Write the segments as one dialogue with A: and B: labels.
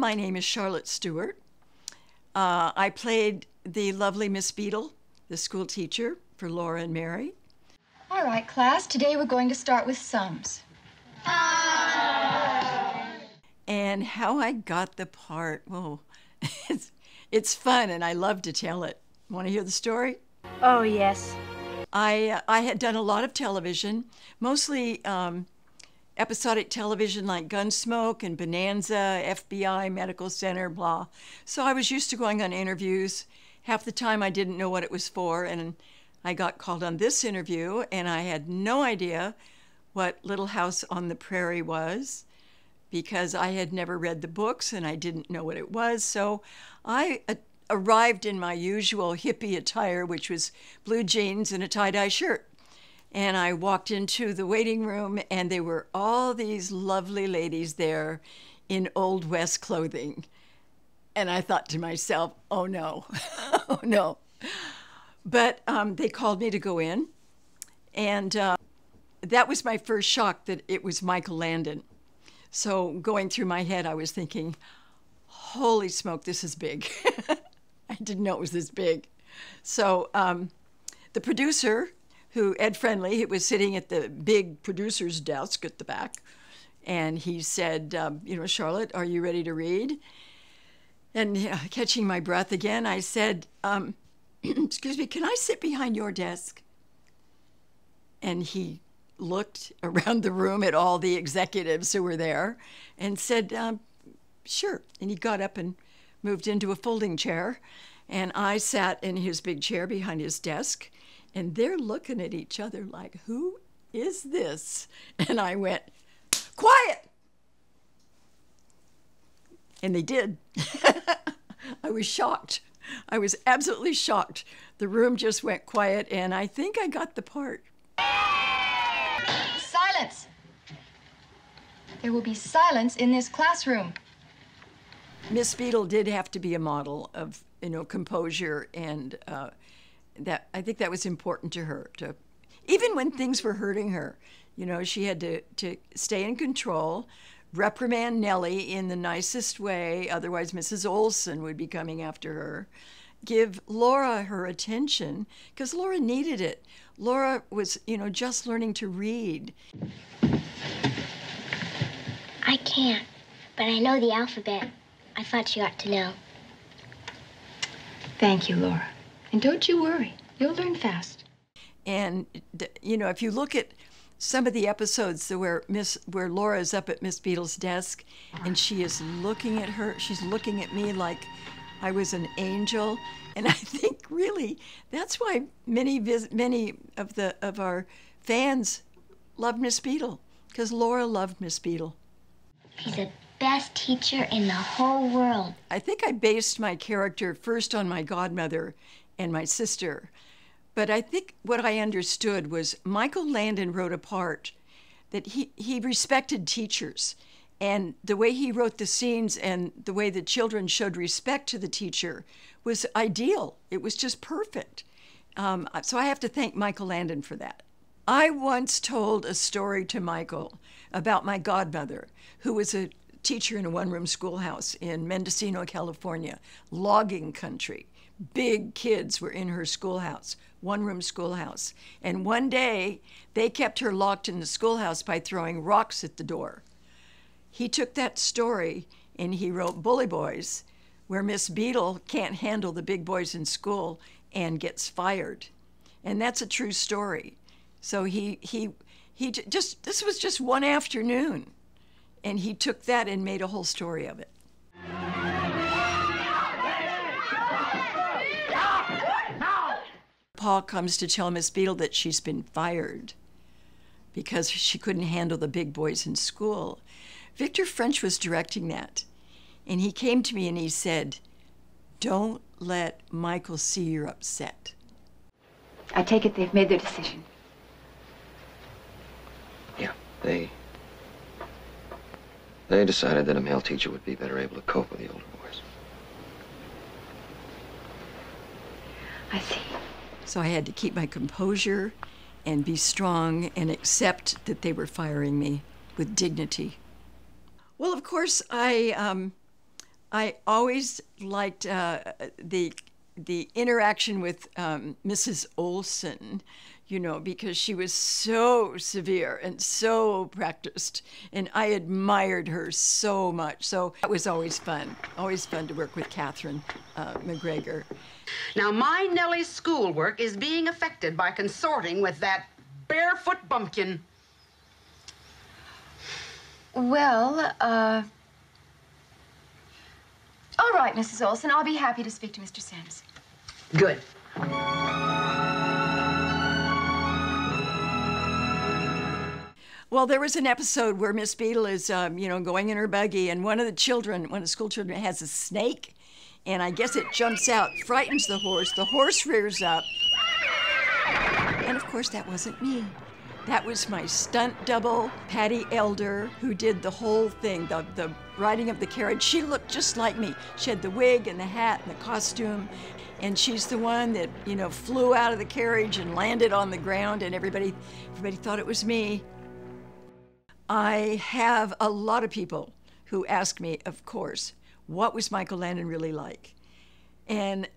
A: My name is Charlotte Stewart. I played the lovely Miss Beadle, the school teacher for Laura and Mary.
B: All right, class, today we're going to start with sums.
A: And how I got the part, well, it's fun and I love to tell it. Want to hear the story?
C: Oh, yes.
A: I had done a lot of television, mostly episodic television like Gunsmoke and Bonanza, FBI, Medical Center, blah. So I was used to going on interviews. Half the time I didn't know what it was for, and I got called on this interview, and I had no idea what Little House on the Prairie was because I had never read the books and I didn't know what it was. So I arrived in my usual hippie attire, which was blue jeans and a tie-dye shirt. And I walked into the waiting room, and there were all these lovely ladies there in Old West clothing. And I thought to myself, oh no, oh no. But they called me to go in, and that was my first shock that it was Michael Landon. So going through my head, I was thinking, holy smoke, this is big. I didn't know it was this big. So the producer, Ed Friendly, he was sitting at the big producer's desk at the back, and he said, Charlotte, are you ready to read? And catching my breath again, I said, excuse me, can I sit behind your desk? And he looked around the room at all the executives who were there and said, sure. And he got up and moved into a folding chair, and I sat in his big chair behind his desk. And they're looking at each other like, who is this? And I went, quiet! And they did. I was shocked. I was absolutely shocked. The room just went quiet, and I think I got the part.
B: Silence! There will be silence in this classroom.
A: Miss Beadle did have to be a model of, composure, and that I think that was important to her. Even when things were hurting her, she had to stay in control, reprimand Nellie in the nicest way, otherwise Mrs. Olson would be coming after her, give Laura her attention, because Laura needed it. Laura was, just learning to read.
D: I can't, but I know the alphabet. I thought you ought to know.
B: Thank you, Laura. And don't you worry, you'll learn fast.
A: And, if you look at some of the episodes where Laura is up at Miss Beadle's desk and she is looking at her, she's looking at me like I was an angel. And I think really that's why many of our fans love Miss Beadle, because Laura loved Miss Beadle.
D: She's the best teacher in the whole world.
A: I think I based my character first on my godmother and my sister. But I think what I understood was Michael Landon wrote a part that he respected teachers. And the way he wrote the scenes and the way the children showed respect to the teacher was ideal. It was just perfect. So I have to thank Michael Landon for that. I once told a story to Michael about my godmother, who was a teacher in a one-room schoolhouse in Mendocino, California, logging country. Big kids were in her schoolhouse, one-room schoolhouse. And one day, they kept her locked in the schoolhouse by throwing rocks at the door. He took that story and he wrote Bully Boys, where Miss Beadle can't handle the big boys in school and gets fired. And that's a true story. So this was just one afternoon, and he took that and made a whole story of it. Paul comes to tell Miss Beadle that she's been fired because she couldn't handle the big boys in school. Victor French was directing that, and he came to me and he said, "Don't let Michael see you're upset."
B: I take it they've made their decision.
E: Yeah, they decided that a male teacher would be better able to cope with the older boys.
B: I see.
A: So I had to keep my composure and be strong and accept that they were firing me with dignity. Well, of course, I I always liked the interaction with Mrs. Olson, you know, because she was so severe and so practiced, and I admired her so much. So that was always fun to work with Catherine McGregor.
C: Now, my Nellie's schoolwork is being affected by consorting with that barefoot bumpkin.
B: Well, all right, Mrs. Olson. I'll be happy to speak to Mr. Sims.
C: Good.
A: Well, there was an episode where Miss Beadle is, going in her buggy, and one of the school children has a snake, and I guess it jumps out, frightens the horse rears up, and of course that wasn't me. That was my stunt double, Patty Elder, who did the whole thing, the riding of the carriage. She looked just like me. She had the wig and the hat and the costume, and she's the one that, flew out of the carriage and landed on the ground, and everybody thought it was me. I have a lot of people who ask me, of course, what was Michael Landon really like? And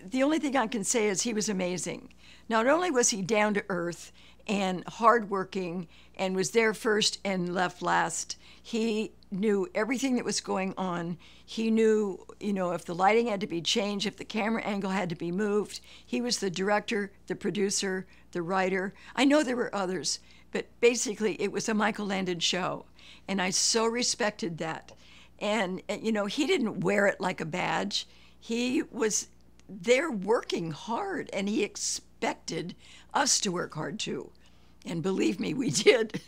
A: the only thing I can say is he was amazing. Not only was he down to earth and hardworking and was there first and left last, he knew everything that was going on. He knew, if the lighting had to be changed, if the camera angle had to be moved. He was the director, the producer, the writer. I know there were others, but basically it was a Michael Landon show, and I so respected that. And, he didn't wear it like a badge. He was there working hard, and he expected us to work hard too. And believe me, we did.